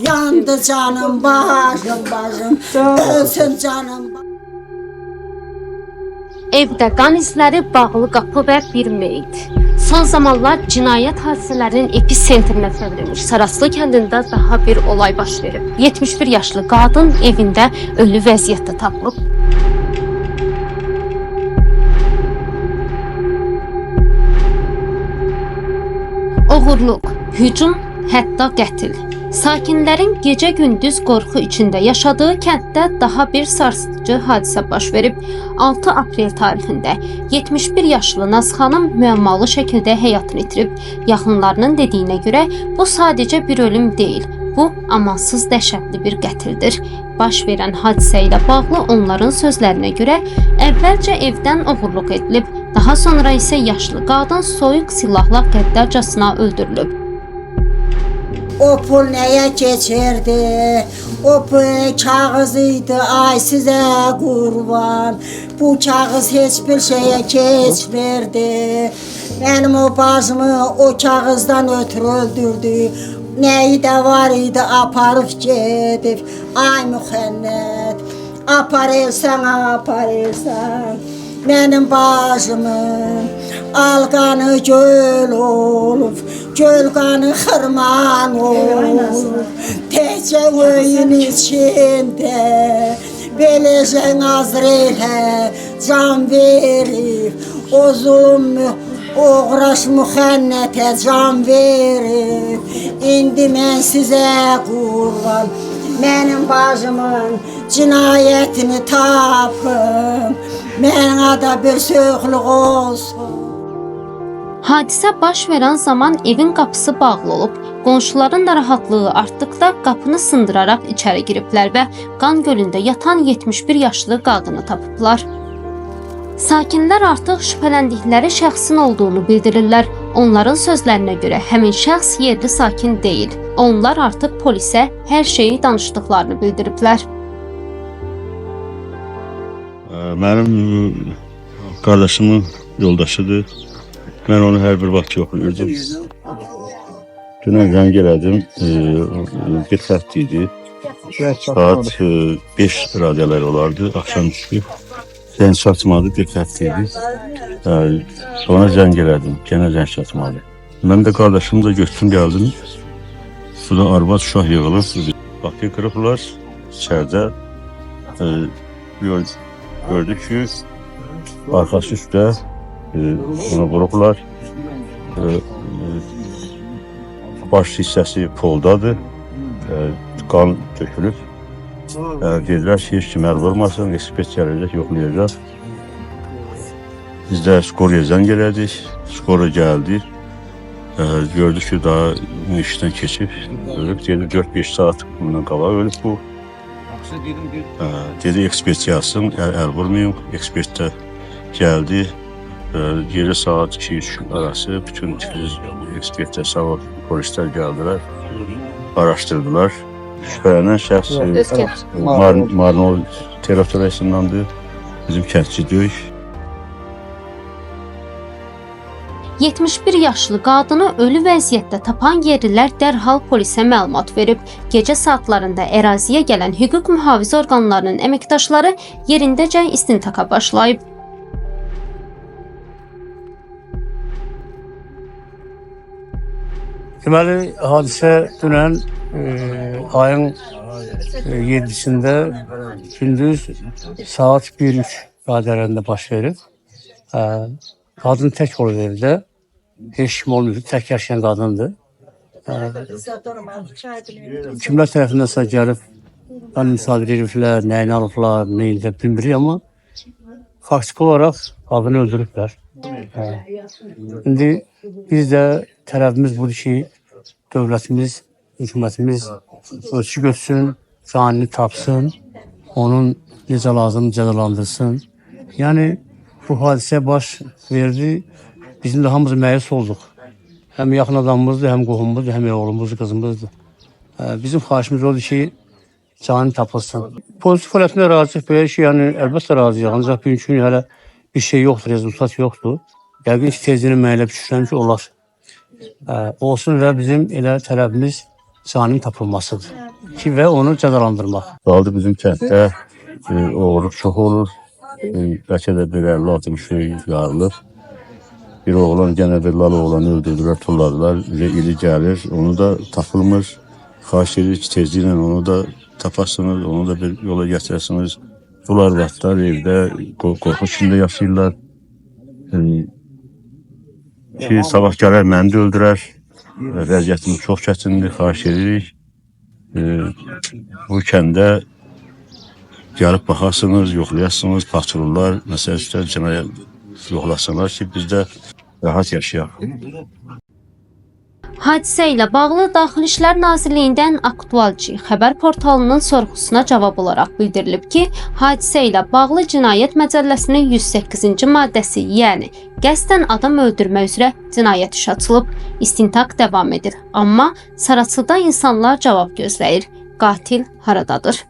Yandı canım başım, ölsün canım. Evdə qan izləri, bağlı qapı və bir meyit. Son zamanlar cinayət hadisələrinin epicentrinə çevrilmiş Saraslı kəndində daha bir olay baş verib. 71 yaşlı qadın evində ölü vəziyyətdə tapılıb. Oğurluq, hücum, hətta qətil. Sakinlərin gecə-gündüz qorxu içində yaşadığı kənddə daha bir sarsıdıcı hadisə baş verib. 6 aprel tarixində 71 yaşlı Naz xanım müəmmalı şəkildə həyatını itirib. Yaxınlarının dediyinə görə bu sadəcə bir ölüm deyil, bu amansız dəhşətli bir qətildir. Baş verən hadisə ilə bağlı onların sözlərinə görə əvvəlcə evdən oğurluq edilib, daha sonra isə yaşlı qadın soyuq silahla qəddarcasına öldürülüb. O pul neye geçirdi? O pul kağızıydı, ay size kurban. Bu kağız hiçbir şeye geçmirdi. Benim o bacımı o kağızdan ötürü öldürdü. Neyi de var idi aparıp gedib. Ay müxənnet, aparırsan aparırsan. Benim bacımın alqanı göl olub, göl qanı xırman olub. Təkcə öyün içində beləcə Nazirə can verir. O zulüm uğraş müxənnətə can verir. İndi mən sizə qurban, mənim bacımın cinayətini tapım. Mənə da bir söğlük olsun. Hadisə baş verən zaman evin qapısı bağlı olub. Qonşuların narahatlığı artdıqda qapını sındıraraq içəri giriblər və qan gölündə yatan 71 yaşlı qadını tapıblar. Sakinlər artıq şübhələndikləri şəxsin olduğunu bildirirlər. Onların sözlərinə görə həmin şəxs yerli sakin deyil. Onlar artıq polisə hər şeyi danışdıqlarını bildiriblər. Mənim qardaşımın yoldaşıdır. Mən onu hər bir vaxt yoxlayırdım. Dünən zəng elədim, bir xətt idi. Saat 5 radyalar olardı, axşam üstü. Zəng çatmadı, bir xətt idi. Sonra zəng elədim, genə zəng çatmadı. Mən də qardaşımı da götürdüm, gəldim. Suda arvad uşaq yığılır, qapıyı qırıblar, içərdə. Gördük ki, arxası üstə onu vurublar. Baş hissəsi poldadır, qan tökülüb. Dedilər ki, heç kim əl vurmasın, ekspert gələcək, yoxlayacaq. Biz də Skoriya zəng elədik, Skoriya gəldi. Gördük ki, daha işdən keçib, ölüb. Dedi, 4-5 saat bundan qabaq ölüb bu. Dedi, ekspert gəlsin, əl vurmayın. Ekspert də gəldi. Geri saat 2-3 arası bütün ekspertlər, sağ ol, polislər gəldilər, araşdırdılar. Şübhələnən şəxs Marnol territoriyasındandır, bizim kəndçi deyil. 71 yaşlı qadını ölü vəziyyətdə tapan yerlilər dərhal polisə məlumat verib. Gecə saatlarında əraziyə gələn hüquq mühafizə orqanlarının əməkdaşları yerindəcə istintaka başlayıb. Deməli, hadisə dünən ayın 7-sində gündüz saat 1-3 radələrində baş verib. Qadın tək olub evdə, heç kim olmuyor, tək yaşayan qadındır. Kimlər tərəfindənsə gəlib, qan müsadirə ediblər, nəyini alıblar, neyini də bilmirik, amma faktiki olaraq qadını öldürüblər. İndi biz də tərəfimiz budur ki, dövlətimiz, hökumətimiz ölçü götürsün, canini tapsın, onun necə lazım cəzalandırsın. Yəni, bu hadisə baş verdi, bizim də hamımız məyus olduq. Həm yaxın adamımızdır, həm qohumumuzdur, həm oğlumuzdur, qızımızdır. Bizim xahişimiz odur ki, canı tapılsın. Pozitiv fəaliyyətində razıyıq, belə şey, yəni əlbəttə razıyıq, ancaq bugünkü gün hələ bir şey yoxdur, rezultat yoxdur. Yəqin ki, tezini mənə düşünürəm ki, olar. Olsun və bizim elə tələbimiz canın tapılmasıdır. Ki və onu cəzalandırmaq. Qaldı bizim kənddə oğurluq çox olur. Bəlkə də bir 50-60 şey yarılıb. Bir oğlan, gene bir lal oğlanı öldürdülər, tulladılar. İli gəlir, onu da tapılmır. Xahiş edirik ki, tezliklə onu da tapasınız, onu da bir yola gətirəsiniz. Bunlar vaxtlar evdə qorxu içində yaşayırlar. Ki, sabah gələr məni də öldürər. Vəziyyətimiz çox çətindir, xahiş edirik. Bu kəndə gəlib baxarsınız, yoxlayasınız, patrollar, məsələ üstəl cinayət yoxlasınlar ki, biz də rahat yaşayaq. Hadisə ilə bağlı Daxili İşlər Nazirliyindən Aktualci xəbər portalının sorğusuna cavab olaraq bildirilib ki, hadisə ilə bağlı Cinayət Məcəlləsinin 108-ci maddəsi, yəni qəsdən adam öldürmək üzrə cinayət işi açılıb, istintaq davam edir. Amma Saraçıda insanlar cavab gözləyir. Qatil haradadır?